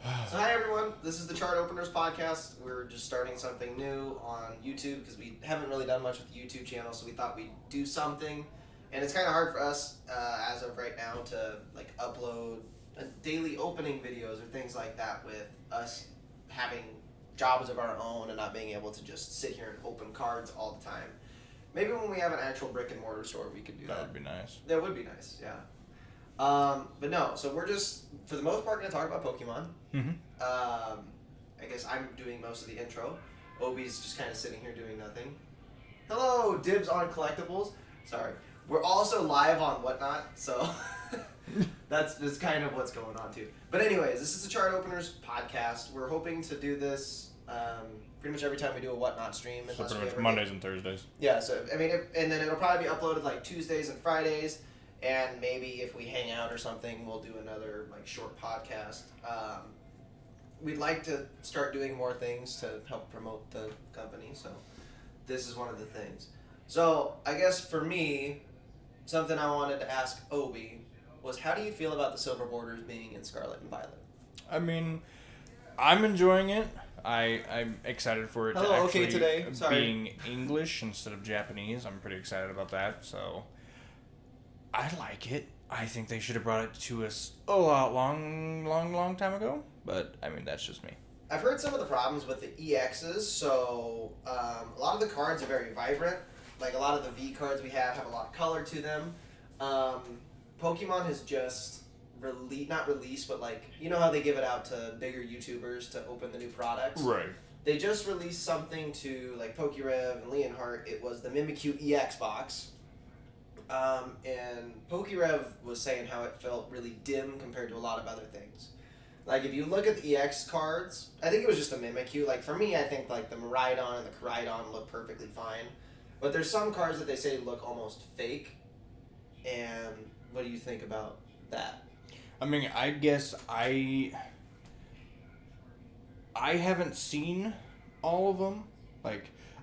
So hi everyone, this is the Chardopeners podcast. We're just starting something new on YouTube because we haven't really done much with the YouTube channel, so we thought we'd do something. And it's kind of hard for us as of right now to upload daily opening videos or things like that with us having jobs of our own and not being able to just sit here and open cards all the time. Maybe when we have an actual brick and mortar store, we could do that. That would be nice. That would be nice, yeah. But no, so we're just, for the most part, going to talk about Pokemon. Mm-hmm. I guess I'm doing most of the intro. Obi's just kind of sitting here doing nothing. Hello, dibs on collectibles. Sorry. We're also live on Whatnot, so that's just kind of what's going on too. But anyways, this is the Chardopeners podcast. We're hoping to do this pretty much every time we do a Whatnot stream. So pretty much Mondays and Thursdays. Yeah, so, I mean, and then it'll probably be uploaded like Tuesdays and Fridays. And maybe if we hang out or something, we'll do another short podcast. We'd like to start doing more things to help promote the company, so this is one of the things. So I guess for me, something I wanted to ask Obi was, how do you feel about the silver borders being in Scarlet and Violet? I mean, I'm enjoying it. I'm excited for it to actually being English instead of Japanese. I'm pretty excited about that, so I like it. I think they should have brought it to us a long time ago. But, I mean, that's just me. I've heard some of the problems with the EXs. So, a lot of the cards are very vibrant. Like, a lot of the V cards we have a lot of color to them. Pokemon has just not released, but, you know how they give it out to bigger YouTubers to open the new products? Right. They just released something to, PokeRev and Leonhardt. It was the Mimikyu EX box. And PokeRev was saying how it felt really dim compared to a lot of other things. Like, if you look at the EX cards, I think it was just a Mimikyu. For me, I think, the Miraidon and the Koraidon look perfectly fine. But there's some cards that they say look almost fake. And what do you think about that? I mean, I guess I haven't seen all of them.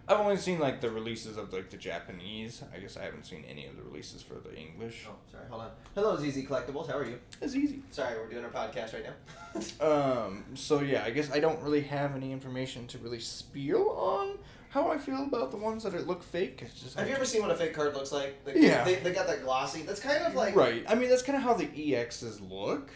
I've only seen, the releases of, the Japanese. I guess I haven't seen any of the releases for the English. Oh, sorry, hold on. Hello, ZZ Collectibles. How are you? It's easy. Sorry, we're doing our podcast right now. So, yeah, I guess I don't really have any information to really spiel on how I feel about the ones that look fake. Have you ever seen what a fake card looks like? Yeah. They got that glossy. That's kind of like... Right. I mean, that's kind of how the EXs look.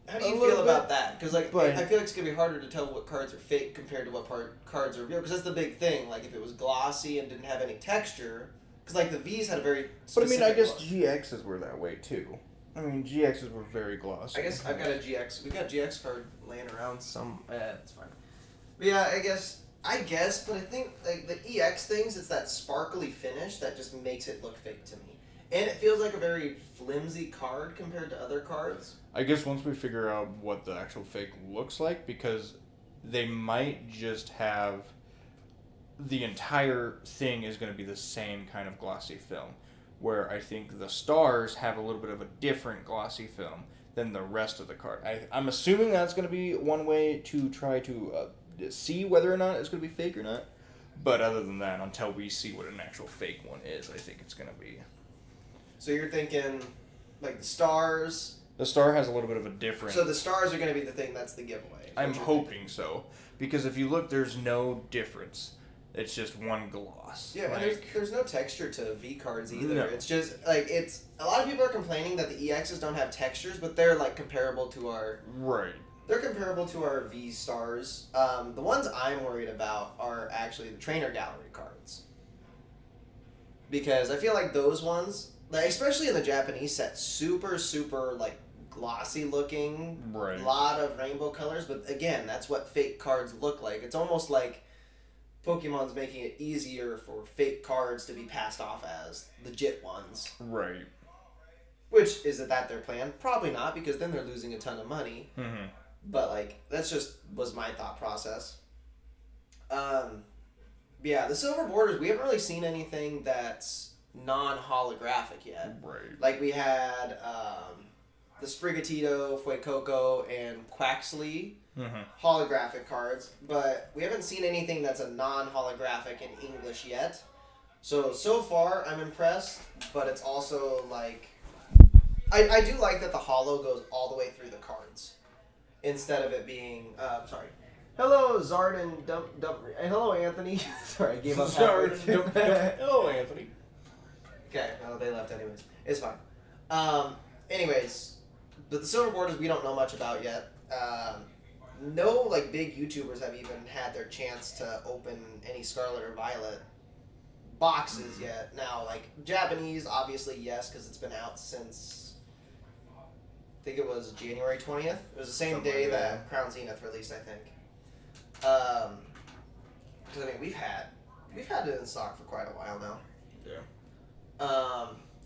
How do you feel about that? Because I feel like it's going to be harder to tell what cards are fake compared to what cards are real. Because that's the big thing. If it was glossy and didn't have any texture... Because, the Vs had a very specific But, I guess look. GXs were that way, too. I mean, GXs were very glossy. I guess I've got a GX... We've got a GX card laying around some... it's fine. But, yeah, I guess... But I think, the EX things, it's that sparkly finish that just makes it look fake to me. And it feels like a very flimsy card compared to other cards. I guess once we figure out what the actual fake looks like, because they might just have the entire thing is going to be the same kind of glossy film, where I think the stars have a little bit of a different glossy film than the rest of the card. I'm assuming that's going to be one way to try to see whether or not it's going to be fake or not. But other than that, until we see what an actual fake one is, I think it's going to be... So you're thinking, the stars... The star has a little bit of a different... So the stars are going to be the thing that's the giveaway. I'm hoping so. Because if you look, there's no difference. It's just one gloss. Yeah, and there's no texture to V cards either. No. It's just, it's... A lot of people are complaining that the EXs don't have textures, but they're, comparable to our... Right. They're comparable to our V stars. The ones I'm worried about are actually the trainer gallery cards. Because I feel like those ones... especially in the Japanese set, super, glossy looking. Right. A lot of rainbow colors, but again, that's what fake cards look like. It's almost like Pokemon's making it easier for fake cards to be passed off as legit ones. Right. Which, is it that their plan? Probably not, because then they're losing a ton of money. Mm-hmm. But, that's just was my thought process. Yeah, the silver borders, we haven't really seen anything that's non-holographic yet. Right. We had the Sprigatito, Fuecoco, and Quaxley holographic cards, but we haven't seen anything that's a non-holographic in English yet. So far, I'm impressed, but it's also I do like that the holo goes all the way through the cards. instead of it being sorry. Hello, Zardan. Hello, Anthony. Sorry, I gave up. Hello, Anthony. Okay, well, they left anyways. It's fine. Anyways, but the silver borders we don't know much about yet. No, like, big YouTubers have even had their chance to open any Scarlet or Violet boxes yet. Now, like, Japanese, obviously, yes, because it's been out since, I think it was January 20th. It was the same day that Crown Zenith released, I think. Because, I mean, we've had it in stock for quite a while now. Yeah.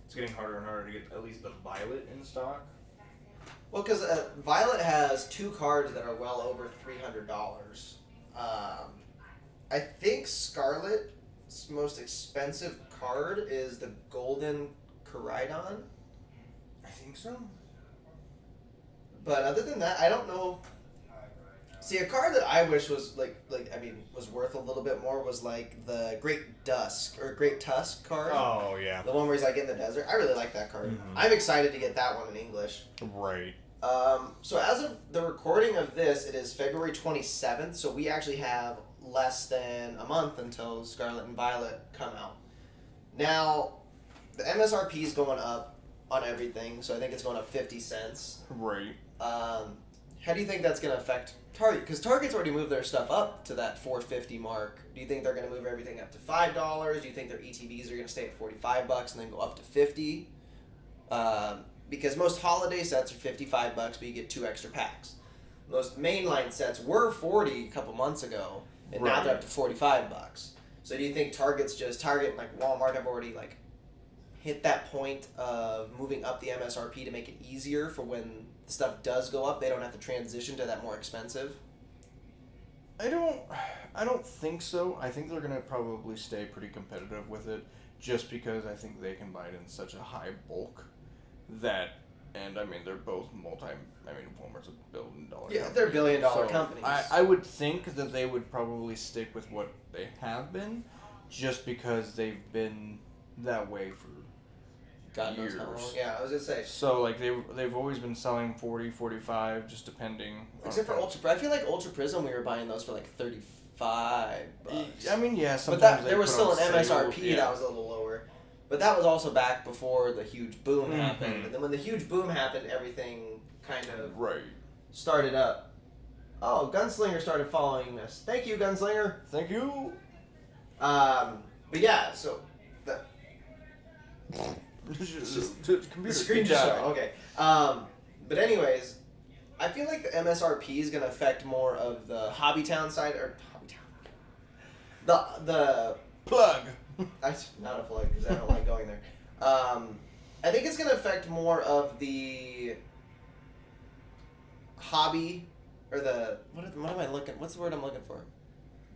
It's getting harder and harder to get at least the Violet in stock. Well, because Violet has 2 cards that are well over $300. I think Scarlet's most expensive card is the Golden Koraidon. I think so. But other than that, I don't know. See, a card that I wish was was worth a little bit more was like the Great Tusk card. Oh yeah. The one where he's like in the desert. I really like that card. Mm-hmm. I'm excited to get that one in English. Right. So as of the recording of this, it is February 27th. So we actually have less than a month until Scarlet and Violet come out. Now, the MSRP is going up on everything. So I think it's going up 50 cents. Right. How do you think that's going to affect Target? Because Target's already moved their stuff up to that $4.50 mark. Do you think they're going to move everything up to $5? Do you think their ETBs are going to stay at $45 and then go up to $50? Because most holiday sets are $55, but you get 2 extra packs. Most mainline sets were $40 a couple months ago, and now they're up to $45. So do you think Target and like Walmart have already like hit that point of moving up the MSRP to make it easier for when the stuff does go up, they don't have to transition to that more expensive? I don't think so. I think they're gonna probably stay pretty competitive with it, just because I think they can buy it in such a high bulk that, and I mean they're both Walmart's a billion-dollar Yeah, company, they're billion-dollar so companies. I would think that they would probably stick with what they have been, just because they've been that way for God knows years. how long. Yeah, I was gonna say. So like they've always been selling 40, 45, just depending. Except for Ultra, I feel like Ultra Prism, we were buying those for like $35. I mean, yeah, but there was still an MSRP that was a little lower. But that was also back before the huge boom happened. And then when the huge boom happened, everything kind of started up. Oh, Gunslinger started following us. Thank you, Gunslinger. Thank you. But yeah, so the computer screen just showed. Okay. But anyways, I feel like the MSRP is gonna affect more of the Hobbytown side the plug. That's not a plug because I don't like going there. I think it's gonna affect more of the hobby or the what am I looking? What's the word I'm looking for?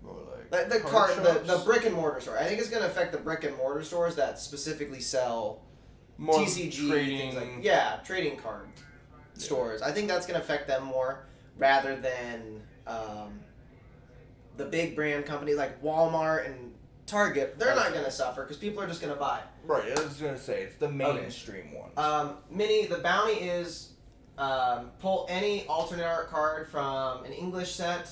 More like The brick and mortar store. I think it's gonna affect the brick and mortar stores that specifically sell more TCG trading. things like, trading card stores. I think that's gonna affect them more rather than the big brand companies like Walmart and Target. They're not gonna suffer because people are just gonna buy. Right, I was gonna say it's the mainstream ones. The bounty is pull any alternate art card from an English set.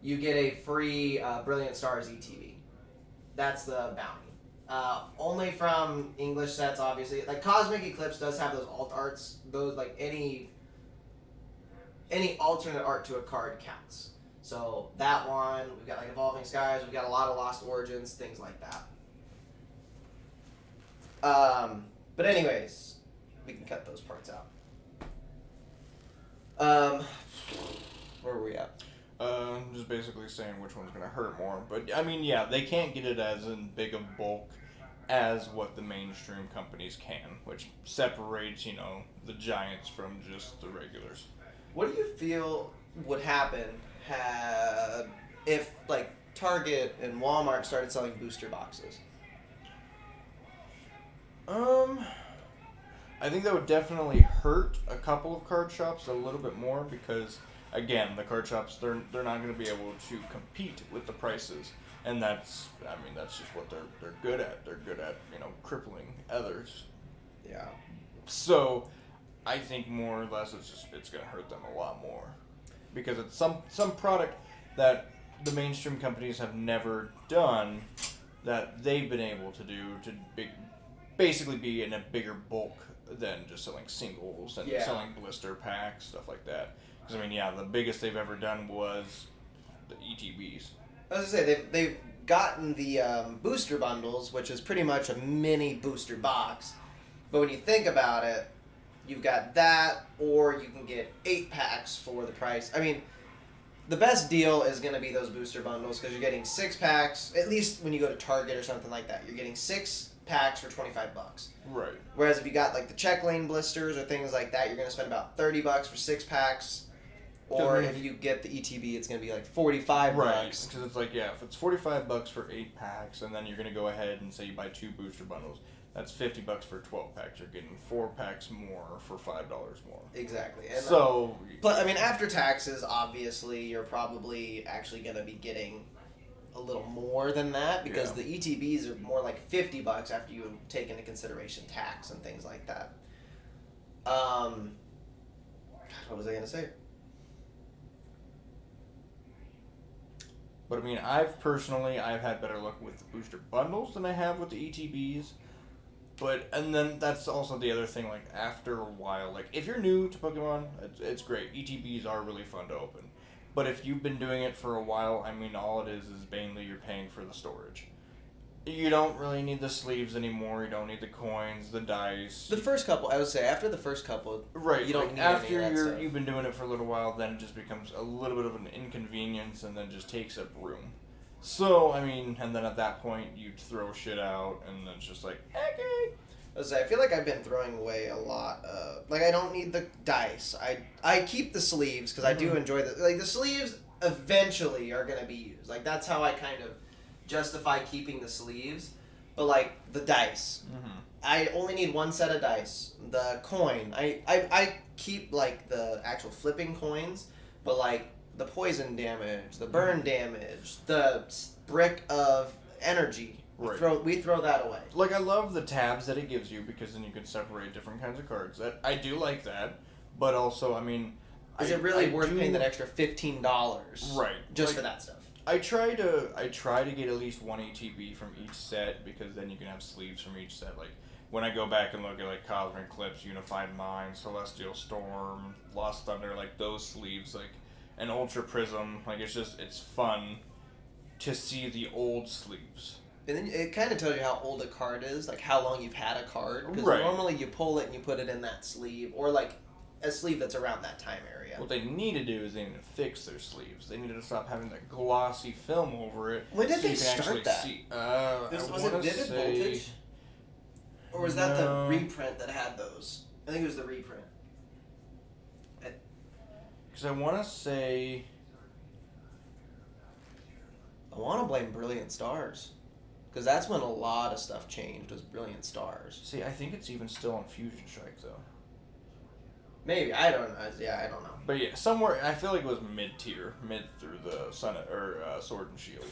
You get a free Brilliant Stars ETB. That's the bounty. Only from English sets, obviously. Like Cosmic Eclipse does have those alt arts. Those like any alternate art to a card counts. So that one, we've got like Evolving Skies. We've got a lot of Lost Origins, things like that. But anyways, we can cut those parts out. Where were we at? Just basically saying which one's gonna hurt more. But I mean, yeah, they can't get it as in big of bulk as what the mainstream companies can, which separates, the giants from just the regulars. What do you feel would happen if like Target and Walmart started selling booster boxes? I think that would definitely hurt a couple of card shops a little bit more because, again, the card shops, they're not going to be able to compete with the prices. And that's just what they're good at. They're good at, crippling others. Yeah. So, I think more or less it's going to hurt them a lot more. because it's some product that the mainstream companies have never done that they've been able to do to basically be in a bigger bulk than just selling singles and selling blister packs, stuff like that. Because, I mean, yeah, the biggest they've ever done was the ETBs. I was going to say, they've gotten the booster bundles, which is pretty much a mini booster box. But when you think about it, you've got that, or you can get 8 packs for the price. I mean, the best deal is going to be those booster bundles because you're getting 6 packs, at least when you go to Target or something like that. You're getting 6 packs for $25. Right. Whereas if you got like the check lane blisters or things like that, you're going to spend about $30 for 6 packs. Or if you get the ETB, it's going to be like $45. Right, because it's like, yeah, if it's $45 for 8 packs, and then you're going to go ahead and say you buy 2 booster bundles, that's $50 for 12 packs. You're getting 4 packs more for $5 more. Exactly. And so, but I mean, after taxes, obviously, you're probably actually going to be getting a little more than that because the ETBs are more like $50 after you take into consideration tax and things like that. God, what was I going to say? But I mean, I've had better luck with the booster bundles than I have with the ETBs. And then that's also the other thing, like, after a while, like, if you're new to Pokemon, it's great. ETBs are really fun to open. But if you've been doing it for a while, I mean, all it is mainly you're paying for the storage. You don't really need the sleeves anymore. You don't need the coins, the dice. The first couple, I would say, after the first couple, right? You don't like need after any of that stuff. you've been doing it for a little while, then it just becomes a little bit of an inconvenience, and then just takes up room. So I mean, and then at that point, you throw shit out, and then it's just like, okay. I feel like I've been throwing away a lot. Like I don't need the dice. I keep the sleeves because I do enjoy the sleeves. Eventually, are gonna be used. Like that's how I kind of justify keeping the sleeves. But like the dice, I only need 1 set of dice. The coin, I keep like the actual flipping coins, but like the poison damage, the burn damage, the brick of energy. Right. We throw that away. Like, I love the tabs that it gives you because then you can separate different kinds of cards. That I do like that, but also, I mean, is it really worth paying that extra $15? Right. Just for that stuff. I try to get at least 1 ATB from each set because then you can have sleeves from each set. Like when I go back and look at like Cosmic Eclipse, Unified Mind, Celestial Storm, Lost Thunder, like those sleeves, like an Ultra Prism, like it's fun to see the old sleeves. And then it kind of tells you how old a card is, like how long you've had a card. Because right. Normally you pull it and you put it in that sleeve, or like a sleeve that's around that time area. What they need to do is they need to fix their sleeves. They need to stop having that glossy film over it. When did they start that? Was it Vivid Voltage? Or was that the reprint that had those? I think it was the reprint. Because I want to say... I want to blame Brilliant Stars. Because that's when a lot of stuff changed, was Brilliant Stars. See, I think it's even still on Fusion Strike, though. Maybe. I don't know. Yeah, I don't know. But yeah, somewhere, I feel like it was mid-tier. Mid through the Sword and Shield.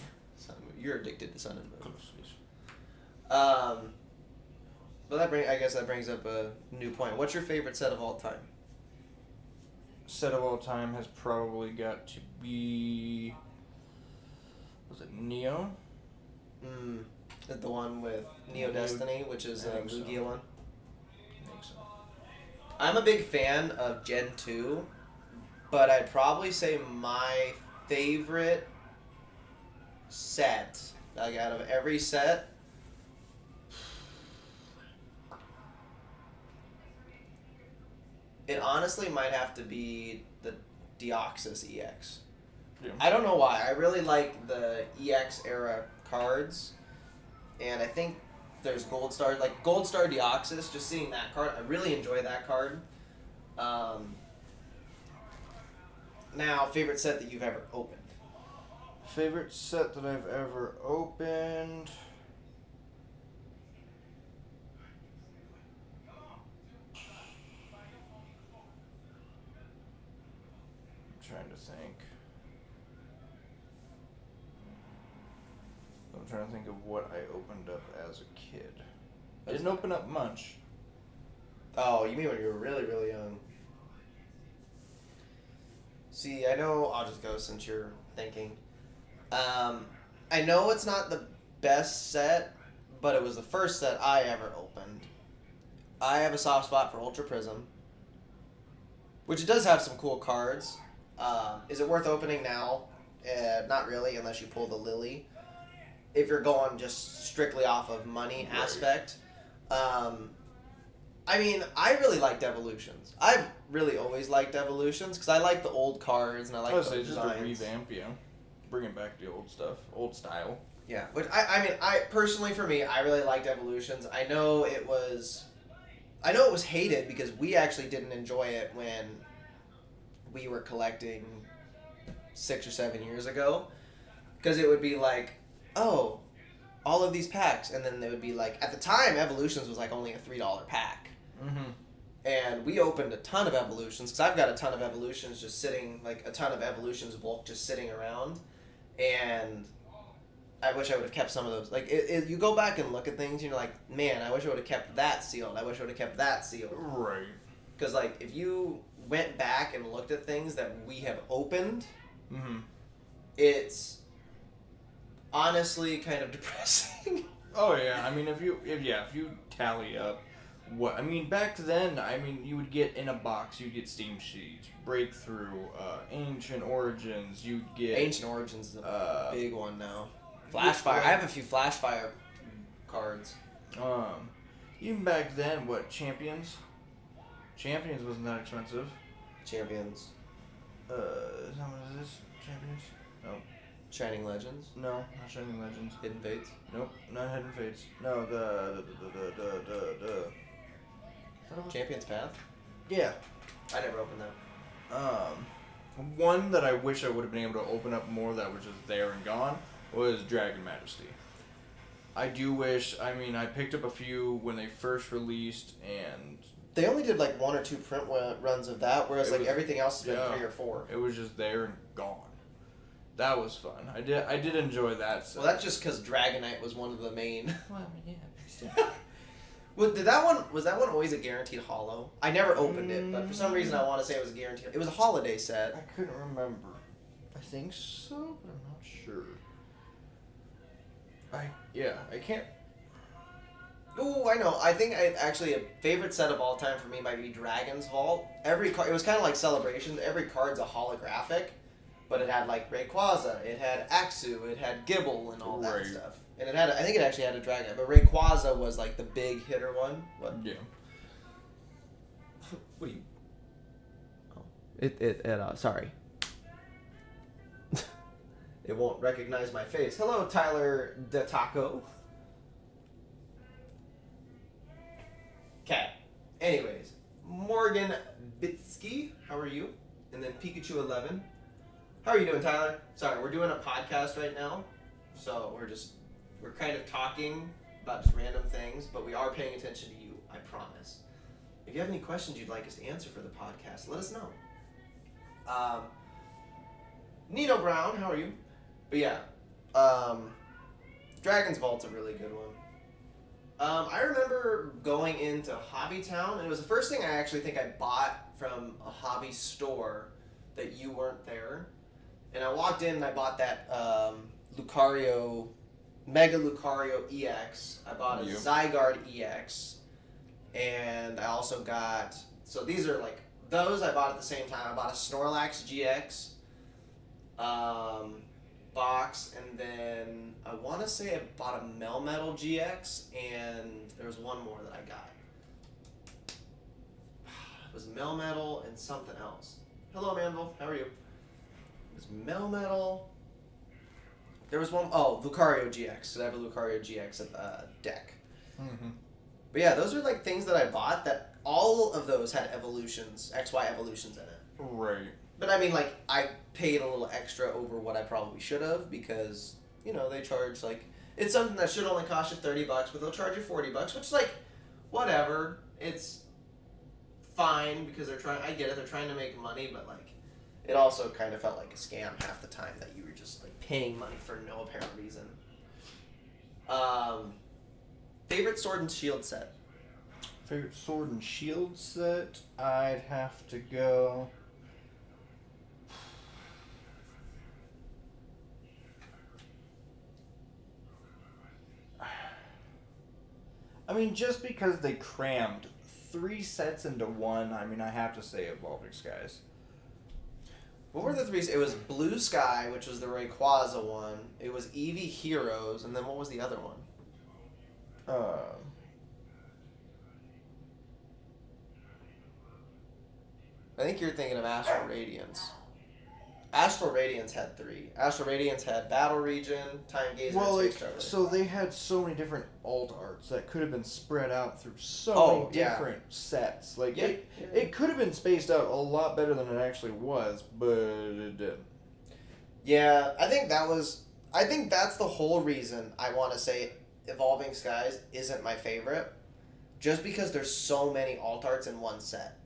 You're addicted to Sun and Moon. Close. But I guess that brings up a new point. What's your favorite set of all time? Set of all time has probably got to be... Was it Neo? The one with Neo Destiny, which is a Lugia one? I think so. I'm a big fan of Gen 2, but I'd probably say my favorite set, like out of every set, it honestly might have to be the Deoxys EX. Yeah. I don't know why. I really like the EX era cards, and I think there's Gold Star, like Gold Star Deoxys, just seeing that card, I really enjoy that card. Now, favorite set that you've ever opened? Favorite set that I've ever opened... trying to think. I'm trying to think of what I opened up as a kid. Didn't open up much. Oh, you mean when you were really, really young? See, I know. I'll just go since you're thinking. I know it's not the best set, but it was the first set I ever opened. I have a soft spot for Ultra Prism, which it does have some cool cards. Is it worth opening now? Not really, unless you pull the Lily. If you're going just strictly off of money aspect. I mean, I really liked Evolutions. I've really always liked Evolutions because I like the old cards and I like the Just designs. to revamp, bringing back the old stuff, old style. Yeah, but I personally, for me, I really liked Evolutions. I know it was hated because we actually didn't enjoy it when we were collecting 6 or 7 years ago, because it would be like, oh, all of these packs, and then they would be like, at the time, Evolutions was like only a $3 pack. Mm-hmm. And we opened a ton of Evolutions, because I've got a ton of Evolutions just sitting, like a ton of Evolutions bulk just sitting around, and I wish I would have kept some of those. Like, you go back and look at things, and you're like, man, I wish I would have kept that sealed. I wish I would have kept that sealed. Right. Because, like, if you went back and looked at things that we have opened, mm-hmm. it's honestly kind of depressing. Oh yeah, I mean if you tally up back then, you would get in a box, you'd get Steam Siege, Breakthrough, Ancient Origins, you'd get Ancient Origins is a big one now. Flashfire. I have a few Flashfire cards. Even back then, Champions? Champions wasn't that expensive. Champions. Is that what it is? Champions? No. Shining Legends. No, not Shining Legends. Hidden Fates. Nope, not Hidden Fates. No, the Champion's Path. Yeah. I never opened that. One that I wish I would have been able to open up more that was just there and gone was Dragon Majesty. I do wish. I picked up a few when they first released, and they only did like 1 or 2 print runs of that, whereas everything else has been 3 or 4. It was just there and gone. That was fun. I did enjoy that. Well, that's just because Dragonite was one of the main. Well, yeah. Well, was that one always a guaranteed holo? I never opened it, but for some reason I want to say it was a guaranteed. It was a holiday set. I couldn't remember. I think so, but I'm not sure. I can't. Ooh, I know. I think actually a favorite set of all time for me might be Dragon's Vault. Every card, it was kind of like Celebrations. Every card's a holographic, but it had like Rayquaza, it had Axu, it had Gibble, and all that stuff. And I think it actually had a dragon, but Rayquaza was like the big hitter one. What? Yeah. What do you? Sorry. It won't recognize my face. Hello, Tyler DeTaco. Okay. Anyways, Morgan Bitsky, how are you? And then Pikachu 11. How are you doing, Tyler? Sorry, we're doing a podcast right now, so we're kind of talking about just random things, but we are paying attention to you, I promise. If you have any questions you'd like us to answer for the podcast, let us know. Nino Brown, how are you? But yeah, Dragon's Vault's a really good one. I remember going into Hobby Town, and it was the first thing I actually think I bought from a hobby store that you weren't there. And I walked in and I bought that Lucario, Mega Lucario EX. I bought a Zygarde EX. And I also got, so these are like, those I bought at the same time. I bought a Snorlax GX box, and then I want to say I bought a Melmetal GX, and there was one more that I got. It was Melmetal and something else. Hello, Manville. How are you? It was Melmetal. There was one, Lucario GX, because I have a Lucario GX deck. Mm-hmm. But yeah, those are like things that I bought that all of those had evolutions, XY evolutions in it. Right. But I mean, like, I paid a little extra over what I probably should have because, they charge, like, it's something that should only cost you $30, but they'll charge you $40, which is like, whatever. It's fine because I get it, they're trying to make money, but like, it also kind of felt like a scam half the time that you were just like paying money for no apparent reason. Favorite Sword and Shield set? Favorite Sword and Shield set? I'd have to go. I mean, just because they crammed 3 sets into one, I mean, I have to say Evolving Skies. What were the 3? It was Blue Sky, which was the Rayquaza one. It was Eevee Heroes, and then what was the other one? I think you're thinking of Astral Radiance. Astral Radiance had 3. Astral Radiance had Battle Region, Time Gazer, Well, and like, Space Traveler. so they had so many different alt arts that could have been spread out through so many different sets. Like, it could have been spaced out a lot better than it actually was, but it didn't. Yeah, I think that's the whole reason I want to say Evolving Skies isn't my favorite. Just because there's so many alt arts in one set.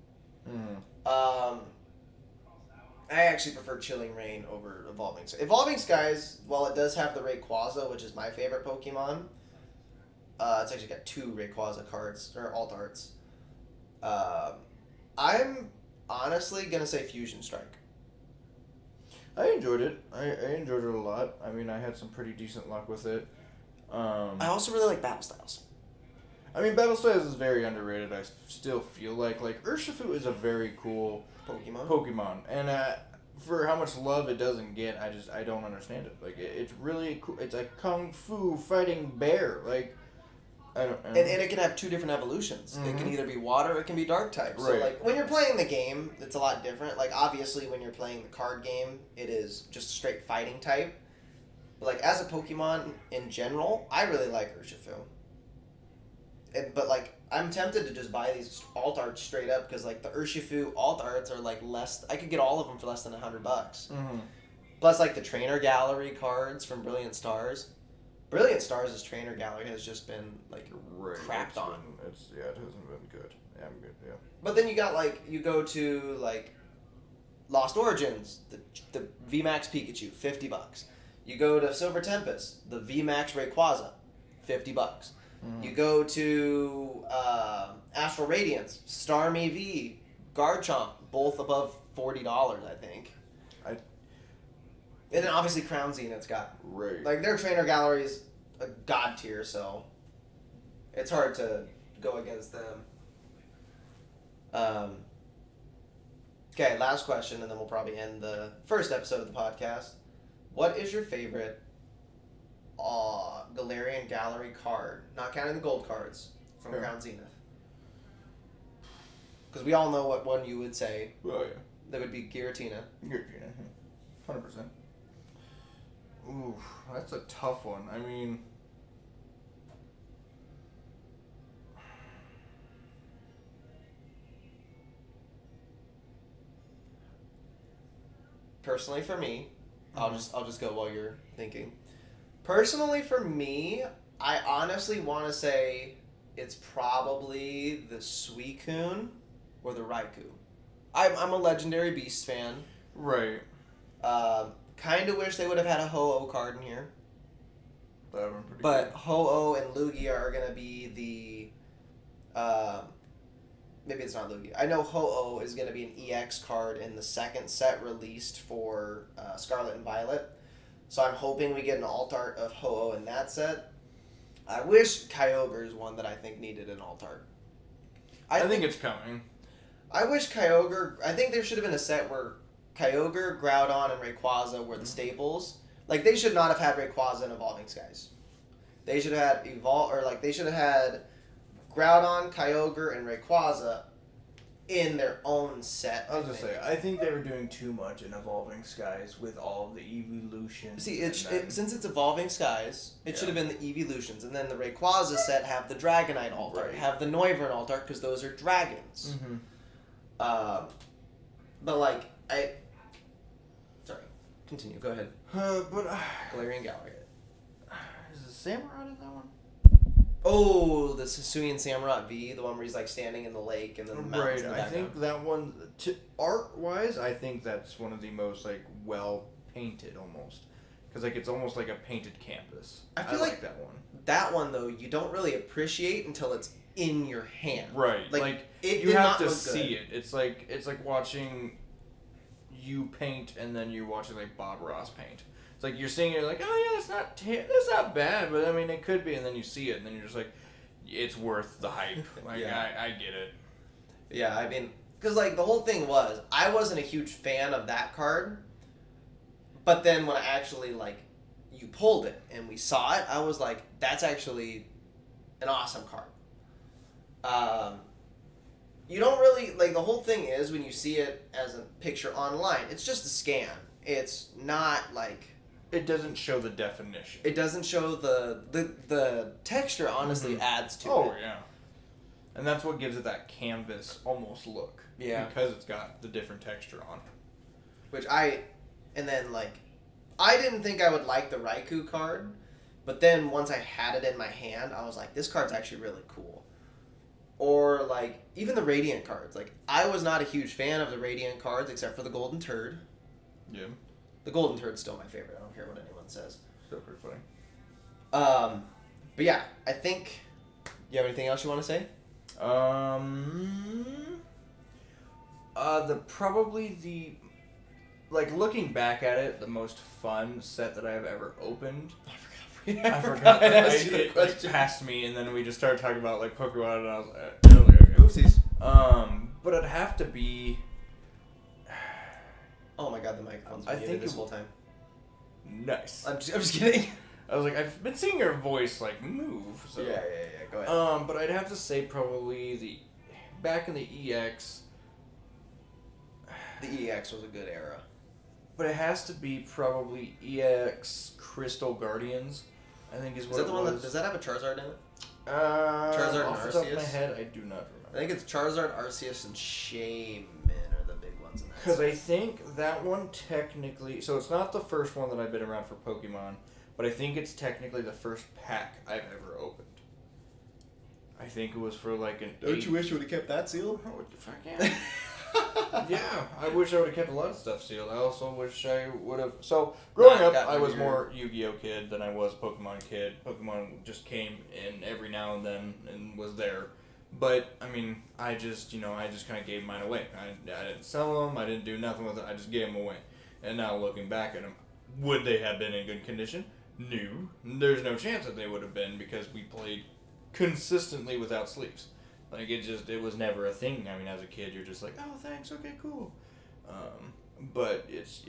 I actually prefer Chilling Reign over Evolving Skies. Evolving Skies, while it does have the Rayquaza, which is my favorite Pokemon, it's actually got 2 Rayquaza cards, or alt arts. I'm honestly going to say Fusion Strike. I enjoyed it. I enjoyed it a lot. I mean, I had some pretty decent luck with it. I also really like Battle Styles. I mean, Battle Styles is very underrated. I still feel like Urshifu is a very cool Pokemon, and for how much love it doesn't get, I don't understand it. Like, it's really cool. It's a kung fu fighting bear. Like, I don't. And it can have 2 different evolutions. It can either be water or it can be dark type. So like when you're playing the game, it's a lot different. Like obviously when you're playing the card game, it is just straight fighting type. But like as a Pokemon in general, I really like Urshifu. But like I'm tempted to just buy these alt arts straight up because like the Urshifu alt arts are like less. I could get all of them for less than $100. Plus like the trainer gallery cards from Brilliant Stars. Brilliant Stars' trainer gallery has just been like crapped on. It hasn't been good. Yeah, I'm good. Yeah. But then you got like you go to like Lost Origins, the VMAX Pikachu, $50. You go to Silver Tempest, the VMAX Rayquaza, $50. You go to Astral Radiance, Starmie V, Garchomp, both above $40, I think. And then obviously Crown Zenith's got like their trainer gallery is a god tier, so it's hard to go against them. Okay, last question, and then we'll probably end the first episode of the podcast. What is your favorite Galarian Gallery card, not counting the gold cards, from Crown Zenith? Because we all know what one you would say. Oh, yeah. That would be Giratina. 100%. Ooh, that's a tough one. I mean... Personally for me, I'll just go while you're thinking. Personally for me, I honestly want to say it's probably the Suicune or the Raikou. I'm a Legendary Beast fan. Right. Kind of wish they would have had a Ho-Oh card in here. That would have been pretty But Ho-Oh and Lugia are going to be the... maybe it's not Lugia. I know Ho-Oh is going to be an EX card in the second set released for Scarlet and Violet. So I'm hoping we get an alt art of Ho-Oh in that set. I wish Kyogre is one that I think needed an alt art. I think it's coming. I wish Kyogre... I think there should have been a set where Kyogre, Groudon, and Rayquaza were the staples. Like, they should not have had Rayquaza in Evolving Skies. They should have had they should have had Groudon, Kyogre, and Rayquaza in their own set. I was gonna say, I think they were doing too much in Evolving Skies with all of the evolutions. See, since it's Evolving Skies, it should have been the evolutions, and then the Rayquaza set have the Dragonite alt art, have the Noivern alt art, because those are dragons. But like, sorry, continue, go ahead. Galarian Gallery. Is the Samurott in that one? Oh, the Hisuian Samurott V, the one where he's like standing in the lake and then the mountains in the background. I think that one, art-wise, I think that's one of the most like well-painted almost. Because like it's almost like a painted canvas. I feel like that one. That one, though, you don't really appreciate until it's in your hand. Right. Like it you have to see it. It's like watching you paint and then you're watching like Bob Ross paint. It's like you're seeing it, you're like, oh yeah, that's not bad, but I mean it could be, and then you see it, and then you're just like, it's worth the hype. Like, Yeah. I get it. Yeah, I mean, because, like, the whole thing was, I wasn't a huge fan of that card, but then when I actually, like, you pulled it and we saw it, I was like, that's actually an awesome card. You don't really, like, the whole thing is, when you see it as a picture online, it's just a scan. It's not, like... It doesn't show the definition. It doesn't show the texture, honestly, adds to it. Oh, yeah. And that's what gives it that canvas almost look. Yeah. Because it's got the different texture on it. And then, like, I didn't think I would like the Raikou card, but then once I had it in my hand, I was like, this card's actually really cool. Or, like, even the Radiant cards. Like, I was not a huge fan of the Radiant cards, except for the Golden Turd. Yeah. The Golden Turd's still my favorite. I don't care what anyone says. Still pretty funny. But yeah, I think... You have anything else you want to say? Like, looking back at it, the most fun set that I have ever opened. I forgot to that ask you the it question. passed me, and then we just started talking about, like, Pokemon, and I was like, okay. Oopsies. But it'd have to be... Oh my god, the microphone's I muted think this it- whole time. Nice. I'm just kidding. I was like, I've been seeing your voice, like, move. So. Yeah. Go ahead. But I'd have to say probably back in the EX, The EX was a good era. but it has to be probably EX Crystal Guardians, I think is Is what that it the one was. that... Does that have a Charizard in it? Charizard and off the top of my Arceus? head, I do not I remember. think it's Charizard, Arceus, and Shaman are the big ones in that. Because I think that one technically... So it's not the first one that I've been around for Pokemon, but I think it's technically the first pack I've ever opened. I think it was for like an... Don't you wish you would have kept that sealed? Oh, what the fuck, yeah. Yeah, I wish I would have kept a lot of stuff sealed. I also wish I would have... So, growing Not up, gotten I was weird. more Yu-Gi-Oh kid than I was Pokemon kid. Pokemon just came in every now and then and was there. But, I mean, I just kind of gave mine away. I didn't sell them. I didn't do nothing with it. I just gave them away. And now looking back at them, would they have been in good condition? No. There's no chance that they would have been because we played consistently without sleeves. Like, it was never a thing. I mean, as a kid, you're just like, oh, thanks, okay, cool. But it's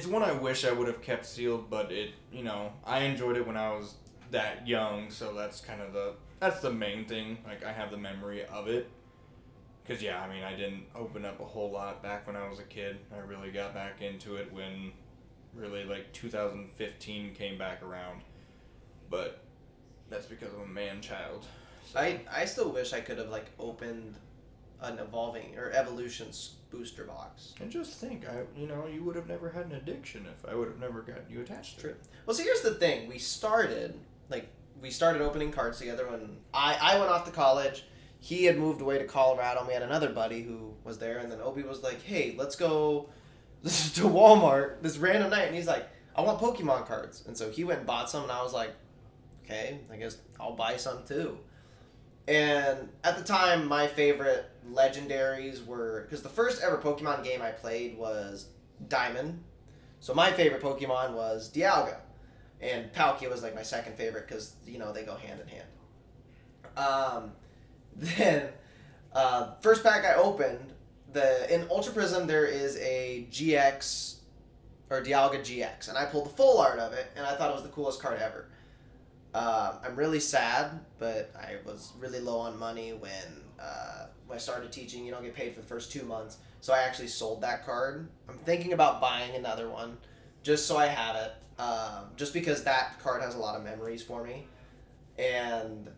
one I wish I would have kept sealed, but I enjoyed it when I was that young, so that's kind of that's the main thing. Like, I have the memory of it. Because, yeah, I mean, I didn't open up a whole lot back when I was a kid. I really got back into it when, really, like, 2015 came back around. But that's because I'm a man-child. So. I still wish I could have, like, opened an Evolutions booster box. And just think, you would have never had an addiction if I would have never gotten you attached to it. Well, see, here's the thing. We started opening cards together when I went off to college. He had moved away to Colorado, and we had another buddy who was there, and then Obi was like, hey, let's go to Walmart this random night, and he's like, I want Pokemon cards. And so he went and bought some, and I was like, okay, I guess I'll buy some too. And at the time, my favorite legendaries were... Because the first ever Pokemon game I played was Diamond. So my favorite Pokemon was Dialga. And Palkia was like my second favorite because, they go hand in hand. Then, first pack I opened, in Ultra Prism there is a GX, or Dialga GX. And I pulled the full art of it, and I thought it was the coolest card ever. I'm really sad, but I was really low on money when I started teaching. You don't get paid for the first 2 months, so I actually sold that card. I'm thinking about buying another one, just so I have it, just because that card has a lot of memories for me. And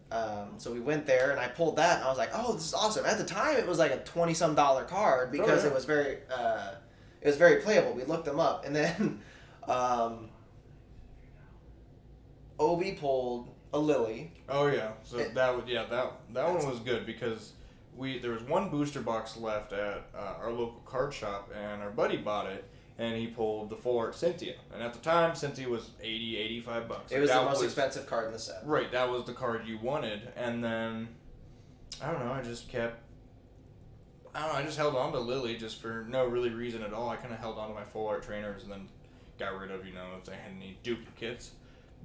so we went there, and I pulled that, and I was like, "Oh, this is awesome!" At the time, it was like a $20-some card because it was very playable. We looked them up, and then. Obi pulled a Lily. Oh yeah, so that one was good because there was one booster box left at our local card shop, and our buddy bought it, and he pulled the full art Cynthia, and at the time Cynthia was $85. It was the most expensive card in the set. Right, that was the card you wanted, and then I don't know, I just held on to Lily just for no really reason at all. I kind of held on to my full art trainers and then got rid of if they had any duplicates,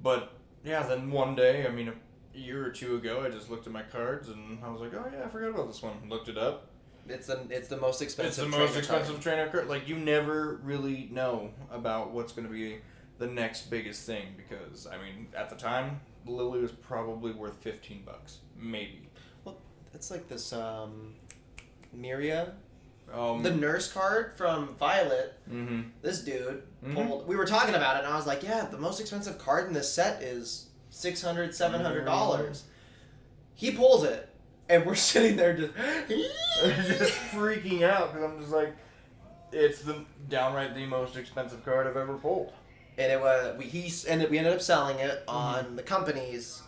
but yeah, then one day, I mean, a year or two ago, I just looked at my cards and I was like, oh yeah, I forgot about this one. Looked it up. It's the most expensive. It's the most expensive trainer card. Like, you never really know about what's going to be the next biggest thing because, I mean, at the time, Lily was probably worth $15, maybe. Well, it's like this Miria, The nurse card from Violet. Mm-hmm. This dude Mm-hmm. pulled. We were talking about it, and I was like, "Yeah, the most expensive card in this set is $600, $700." He pulls it, and we're sitting there just just freaking out because I'm just like, it's the downright the most expensive card I've ever pulled. And it was we ended up selling it on the company's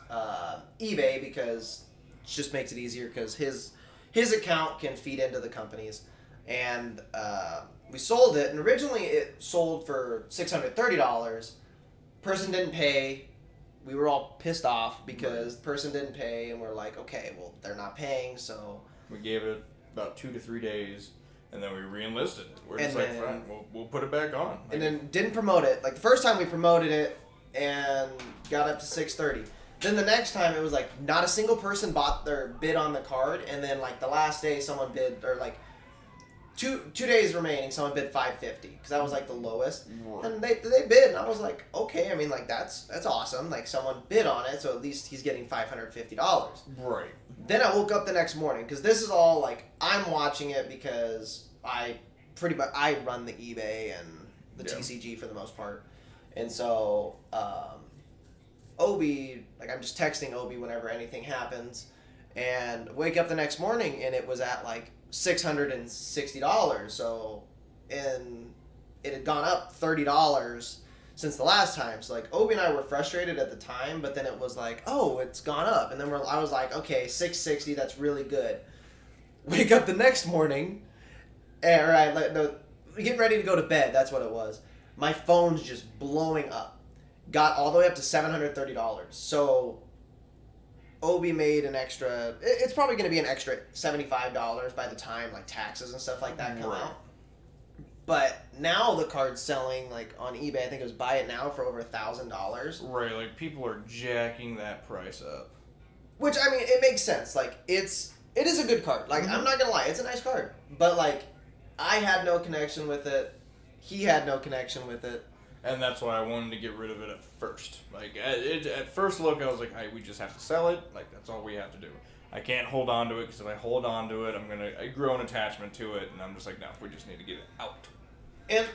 eBay because it just makes it easier because his account can feed into the company's, and we sold it. And originally it sold for $630. Person didn't pay. We were all pissed off because the person didn't pay, and we're like, okay, well, they're not paying, so We gave it about 2 to 3 days, and then we re-enlisted it. We're just And like, then- fine, we'll put it back on. and then didn't promote it. Like the first time we promoted it and got up to $630. Then the next time it was like not a single person bought their bid on the card, and then like the last day someone bid, or like two days remaining someone bid $550 because that was like the lowest. Right. And they bid, and I was like, okay, I mean, like that's awesome. Like someone bid on it, so at least he's getting $550. Right. Then I woke up the next morning because this is all like I'm watching it because I run the eBay and the Yeah. TCG for the most part, and so Obi, like I'm just texting Obi whenever anything happens, and wake up the next morning and it was at like $660. So, and it had gone up $30 since the last time. So like Obi and I were frustrated at the time, but then it was like, oh, it's gone up, and then I was like, okay, $660, that's really good. Wake up the next morning, and getting ready to go to bed. That's what it was. My phone's just blowing up. Got all the way up to $730. So Obi made an extra. It's probably going to be an extra $75 by the time like taxes and stuff like that come Right. out. But now the card's selling like on eBay. I think it was buy it now for over $1,000. Right, like people are jacking that price up. Which I mean, it makes sense. Like it is a good card. Like I'm not gonna lie, it's a nice card. But like, I had no connection with it. He had no connection with it. And that's why I wanted to get rid of it at first. Like, at first look, I was like, hey, we just have to sell it. Like, that's all we have to do. I can't hold on to it, because if I hold on to it, I grow an attachment to it, and I'm just like, no, we just need to get it out. And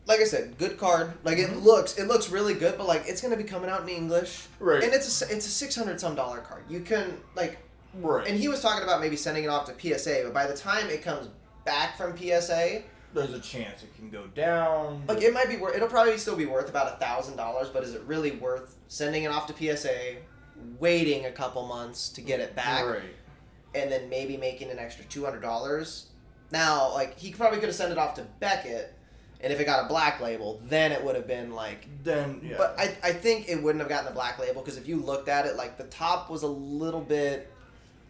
like I said, good card. Like it looks really good, but like it's gonna be coming out in English. Right. And it's a $600 card. You can like, Right. and he was talking about maybe sending it off to PSA, but by the time it comes back from PSA, There's a chance it can go down. like it might be worth. It'll probably still be worth about $1,000, but is it really worth sending it off to PSA, waiting a couple months to get it back, Right. and then maybe making an extra $200? Now, like he probably could have sent it off to Beckett, and if it got a black label, then it would have been like. Then, yeah. But I think it wouldn't have gotten the black label because if you looked at it, like the top was a little bit.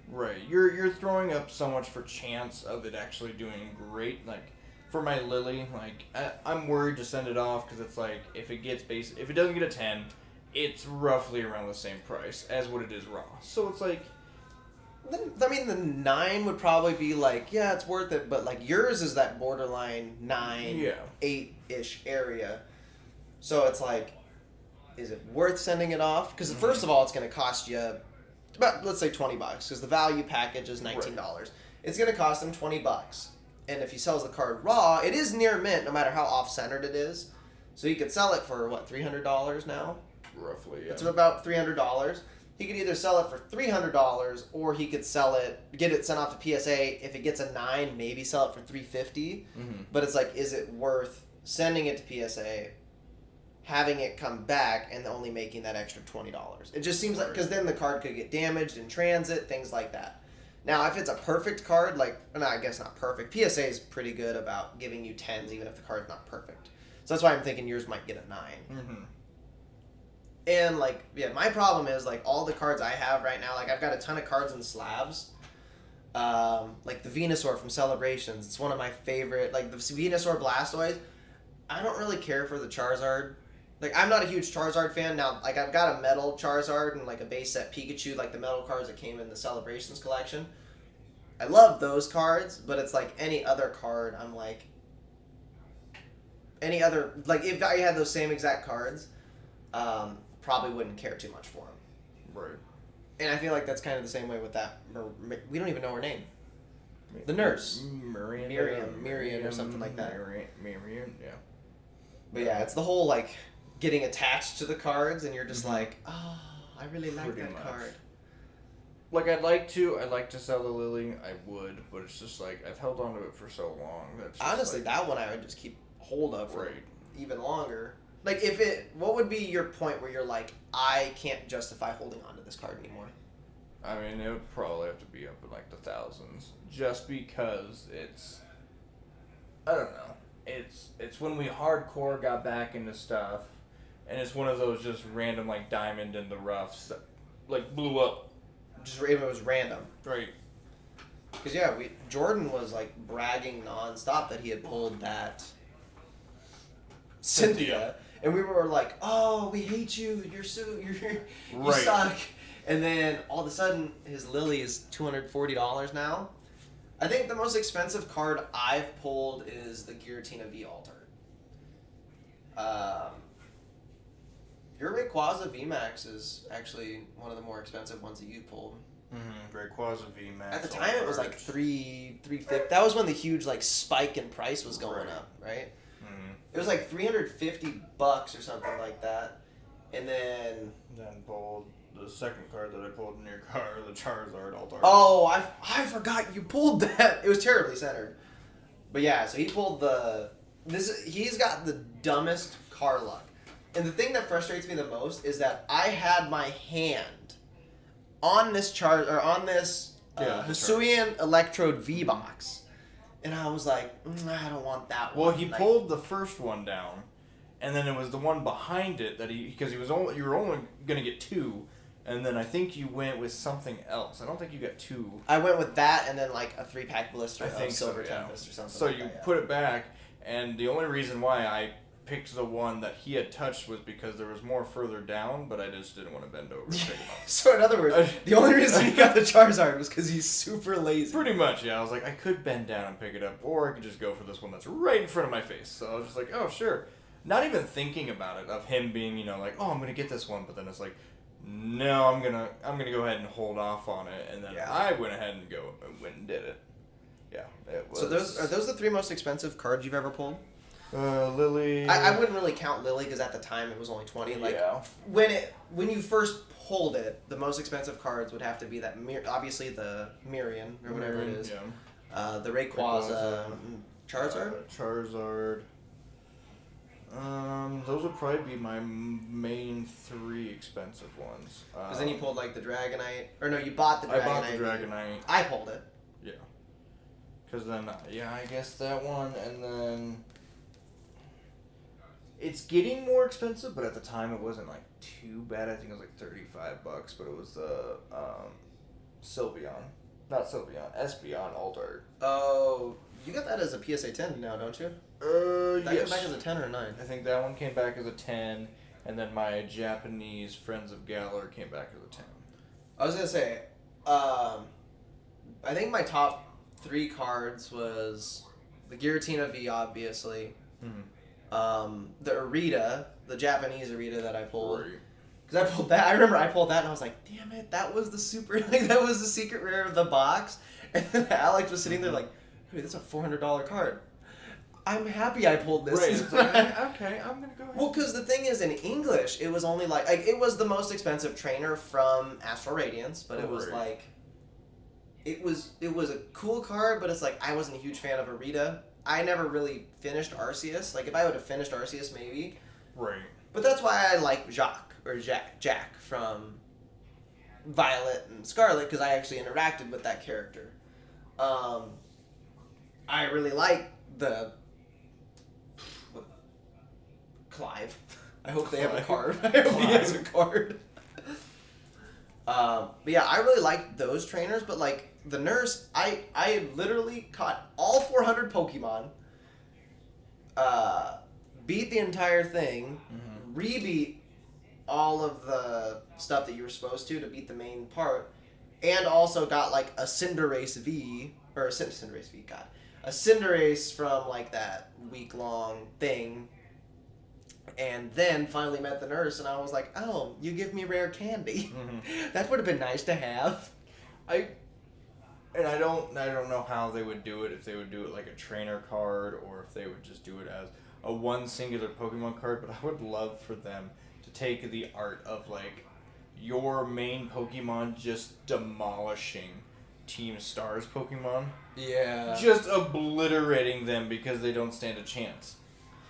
Right. You're throwing up so much for chance of it actually doing great. Like, for my Lily, like, I'm worried to send it off because it's like, if it doesn't get a 10, it's roughly around the same price as what it is raw. So it's like, I mean, the 9 would probably be like, yeah, it's worth it, but like yours is that borderline 9, Yeah. 8-ish area. So it's like, is it worth sending it off? Because first of all, it's going to cost you about, let's say, $20 because the value package is $19. Right. It's going to cost him $20. And if he sells the card raw, it is near mint, no matter how off-centered it is. So he could sell it for, what, $300 now? roughly, yeah. It's about $300. He could either sell it for $300 or he could sell it, get it sent off to PSA. If it gets a 9, maybe sell it for $350. But it's like, is it worth sending it to PSA, having it come back, and only making that extra $20? It just seems like, because then the card could get damaged in transit, things like that. Now, if it's a perfect card, like, no, I guess not perfect. PSA is pretty good about giving you 10s even if the card's not perfect. So that's why I'm thinking yours might get a 9. And, like, yeah, my problem is, like, all the cards I have right now, like, I've got a ton of cards in slabs. Like, the Venusaur from Celebrations. It's one of my favorite. Like, the Venusaur Blastoise, I don't really care for the Charizard Like, I'm not a huge Charizard fan. Now, like, I've got a metal Charizard and, like, a base set Pikachu, like the metal cards that came in the Celebrations collection. I love those cards, but it's like any other card, I'm like... Any other... Like, if I had those same exact cards, probably wouldn't care too much for them. Right. And I feel like that's kind of the same way with that... We don't even know her name. The nurse. Miriam, or something like that. Miriam, yeah. But yeah, it's the whole, like... Getting attached to the cards, and you're just like, oh, I really like Pretty that much. card. Like, I'd like to sell the Lily, I would, but it's just like, I've held on to it for so long. That's just Honestly, like, that one I would just keep hold of for Right. even longer. Like, what would be your point where you're like, I can't justify holding on to this card anymore? I mean, it would probably have to be up in like the thousands, just because it's, I don't know, it's when we hardcore got back into stuff, and it's one of those just random like diamond in the rough stuff, like blew up. Just if it was random. Right. Because yeah, Jordan was like bragging nonstop that he had pulled that Cynthia, and we were like, "Oh, we hate you. You Right. suck." And then all of a sudden, his Lily is $240 now. I think the most expensive card I've pulled is the Giratina V Alter. Your Rayquaza VMAX is actually one of the more expensive ones that you pulled. Rayquaza VMAX. At the time, it was like $350. That was when the huge like spike in price was going up, right? It was like $350 or something like that, and then pulled the second card that I pulled in your car, the Charizard Altar. oh, I forgot you pulled that. It was terribly centered, but yeah. So he pulled he's got the dumbest car luck, and the thing that frustrates me the most is that I had my hand on this Hisuian Electrode V box, and I was like, I don't want that one. Well, he pulled the first one down, and then it was the one behind it that you were only gonna get two, and then I think you went with something else. I don't think you got two. I went with that and then like a 3-pack blister I of think Silver so, yeah. Tempest or something. So like you that, yeah. put it back, and the only reason why I picked the one that he had touched was because there was more further down, but I just didn't want to bend over and pick him up. So in other words, the only reason he got the Charizard was because he's super lazy. Pretty much, yeah. I was like, I could bend down and pick it up, or I could just go for this one that's right in front of my face. So I was just like, oh, sure. Not even thinking about it, of him being, like, oh, I'm going to get this one, but then it's like, no, I'm gonna go ahead and hold off on it, and then I went ahead and went and did it. Yeah, it was. So are those the 3 most expensive cards you've ever pulled? Lily. I wouldn't really count Lily because at the time it was only 20. Like when you first pulled it, the most expensive cards would have to be that obviously the Miriam or whatever it is, the Rayquaza, Charizard. Charizard. Those would probably be my main 3 expensive ones. Because then you pulled like the Dragonite, or no, you bought the Dragonite. I bought the Dragonite. I pulled it. Yeah. Because then, I guess that one, and then it's getting more expensive, but at the time it wasn't like too bad. I think it was like $35, but it was the Sylveon, not Sylveon, Espeon Altar. Oh, you got that as a PSA 10 now, don't you? That Yes. came back as a 10 or a 9? I think that one came back as a 10, and then my Japanese Friends of Galar came back as a 10. I was gonna say, I think my top 3 cards was the Giratina V, obviously. The Arita, the Japanese Arita that I pulled. Because I pulled that. I remember I pulled that and I was like, damn it, that was the that was the secret rare of the box. And then Alex was sitting there like, dude, that's a $400 card. I'm happy I pulled this. Right. It's like, okay, I'm going to go ahead. Well, because the thing is, in English, it was only like it was the most expensive trainer from Astral Radiance, but it was like, it was a cool card, but it's like, I wasn't a huge fan of Arita. I never really finished Arceus. Like, if I would have finished Arceus, maybe. Right. But that's why I like Jack from Violet and Scarlet, because I actually interacted with that character. I really like Clive. I hope they have a card. I hope he has a card. But yeah, I really like those trainers, but like the nurse, I literally caught all 400 Pokemon, beat the entire thing, rebeat all of the stuff that you were supposed to beat the main part, and also got like a Cinderace V, or a Cinderace V, God. A Cinderace from like that week-long thing, and then finally met the nurse, and I was like, oh, you give me rare candy. Mm-hmm. That would have been nice to have. I don't know how they would do it, if they would do it like a trainer card or if they would just do it as a one singular Pokemon card, but I would love for them to take the art of like your main Pokemon just demolishing Team Star's Pokemon. Yeah. Just obliterating them because they don't stand a chance.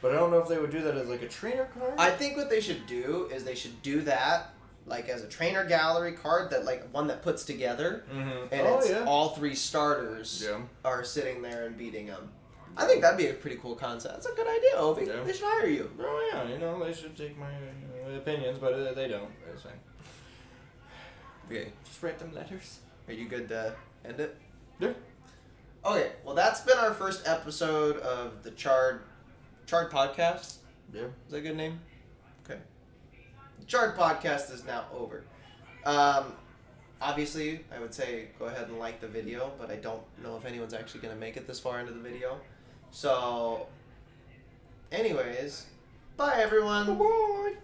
But I don't know if they would do that as like a trainer card. I think what they should do is they should do that like as a trainer gallery card, that like one that puts together, and all three starters are sitting there and beating them. I think that'd be a pretty cool concept. That's a good idea, Ovi. Yeah. They should hire you. Oh yeah, you know, they should take my opinions, but they don't. It's fine. Okay, just write them letters. Are you good to end it? Yeah. Okay, well that's been our first episode of the Chard Podcast. Yeah. Is that a good name? Okay. The Chard Podcast is now over. Obviously, I would say go ahead and like the video, but I don't know if anyone's actually going to make it this far into the video. So, anyways, bye everyone. Bye.